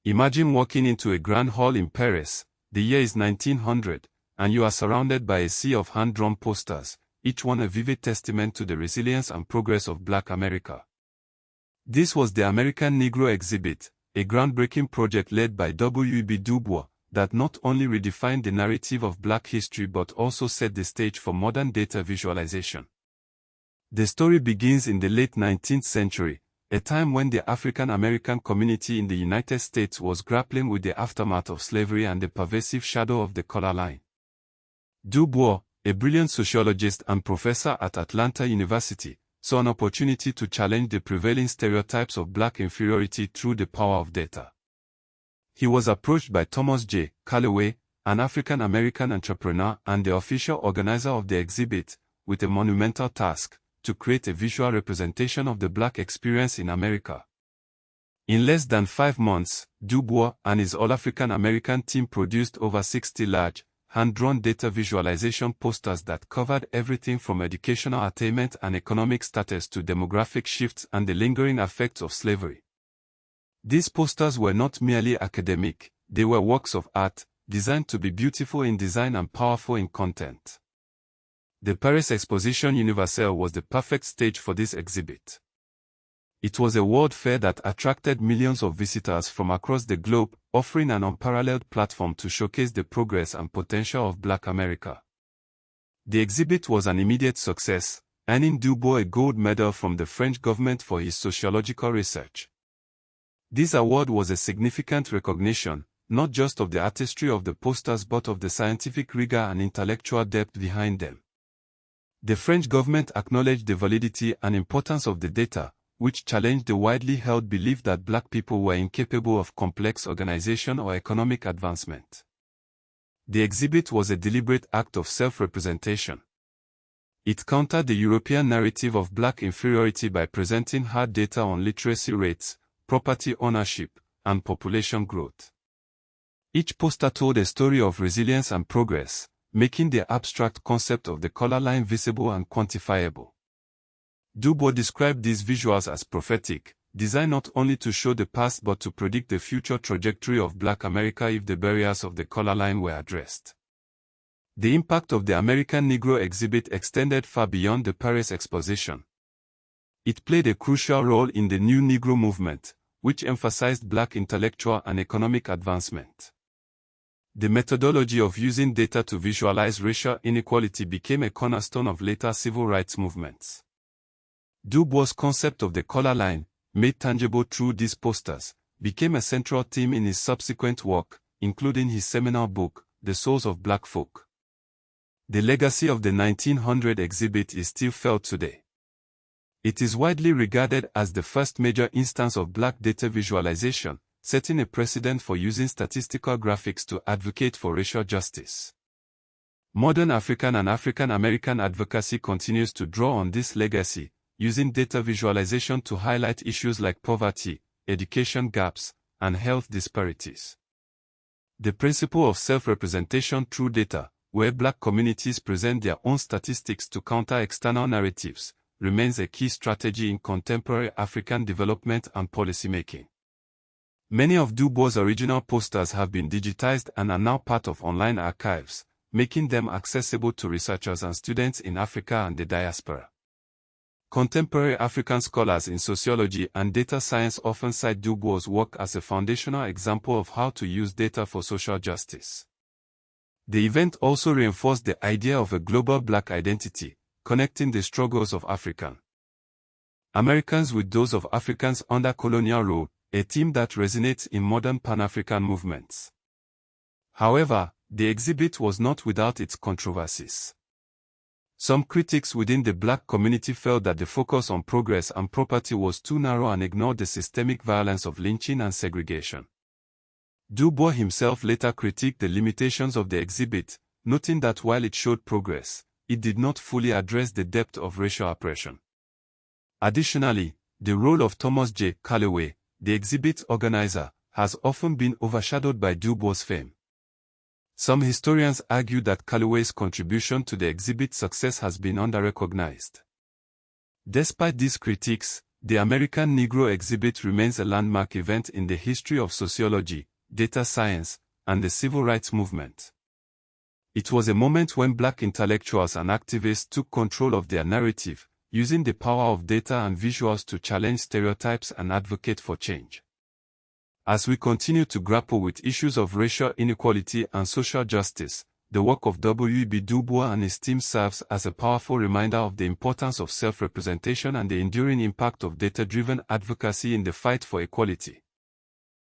Imagine walking into a grand hall in Paris, the year is 1900, and you are surrounded by a sea of hand-drawn posters, each one a vivid testament to the resilience and progress of Black America. This was the American Negro exhibit, a groundbreaking project led by W.E.B.DuBois, that not only redefined the narrative of Black history but also set the stage for modern data visualization. The story begins in the late 19th century, a time when the African American community in the United States was grappling with the aftermath of slavery and the pervasive shadow of the color line. DuBois, a brilliant sociologist and professor at Atlanta University, saw an opportunity to challenge the prevailing stereotypes of Black inferiority through the power of data. He was approached by Thomas J. Calloway, an African American entrepreneur and the official organizer of the exhibit, with a monumental task: to create a visual representation of the Black experience in America. In less than 5 months, DuBois and his All-African American team produced over 60 large, hand-drawn data visualization posters that covered everything from educational attainment and economic status to demographic shifts and the lingering effects of slavery. These posters were not merely academic, they were works of art, designed to be beautiful in design and powerful in content. The Paris Exposition Universelle was the perfect stage for this exhibit. It was a world fair that attracted millions of visitors from across the globe, offering an unparalleled platform to showcase the progress and potential of Black America. The exhibit was an immediate success, earning DuBois a gold medal from the French government for his sociological research. This award was a significant recognition, not just of the artistry of the posters but of the scientific rigor and intellectual depth behind them. The French government acknowledged the validity and importance of the data, which challenged the widely held belief that Black people were incapable of complex organization or economic advancement. The exhibit was a deliberate act of self-representation. It countered the European narrative of Black inferiority by presenting hard data on literacy rates, property ownership, and population growth. Each poster told a story of resilience and progress, making the abstract concept of the color line visible and quantifiable. DuBois described these visuals as prophetic, designed not only to show the past but to predict the future trajectory of Black America if the barriers of the color line were addressed. The impact of the American Negro exhibit extended far beyond the Paris Exposition. It played a crucial role in the new Negro movement, which emphasized Black intellectual and economic advancement. The methodology of using data to visualize racial inequality became a cornerstone of later civil rights movements. DuBois' concept of the color line, made tangible through these posters, became a central theme in his subsequent work, including his seminal book, The Souls of Black Folk. The legacy of the 1900 exhibit is still felt today. It is widely regarded as the first major instance of Black data visualization, setting a precedent for using statistical graphics to advocate for racial justice. Modern African and African American advocacy continues to draw on this legacy, using data visualization to highlight issues like poverty, education gaps, and health disparities. The principle of self-representation through data, where Black communities present their own statistics to counter external narratives, remains a key strategy in contemporary African development and policymaking. Many of DuBois' original posters have been digitized and are now part of online archives, making them accessible to researchers and students in Africa and the diaspora. Contemporary African scholars in sociology and data science often cite DuBois' work as a foundational example of how to use data for social justice. The event also reinforced the idea of a global Black identity, connecting the struggles of African Americans with those of Africans under colonial rule, a theme that resonates in modern Pan-African movements. However, the exhibit was not without its controversies. Some critics within the Black community felt that the focus on progress and property was too narrow and ignored the systemic violence of lynching and segregation. DuBois himself later critiqued the limitations of the exhibit, noting that while it showed progress, it did not fully address the depth of racial oppression. Additionally, the role of Thomas J. Calloway, the exhibit organizer, has often been overshadowed by DuBois' fame. Some historians argue that Calloway's contribution to the exhibit's success has been under-recognized. Despite these critiques, The American Negro exhibit remains a landmark event in the history of sociology, data science, and the civil rights movement. It was a moment when Black intellectuals and activists took control of their narrative, using the power of data and visuals to challenge stereotypes and advocate for change. As we continue to grapple with issues of racial inequality and social justice, the work of W.E.B.DuBois and his team serves as a powerful reminder of the importance of self-representation and the enduring impact of data-driven advocacy in the fight for equality.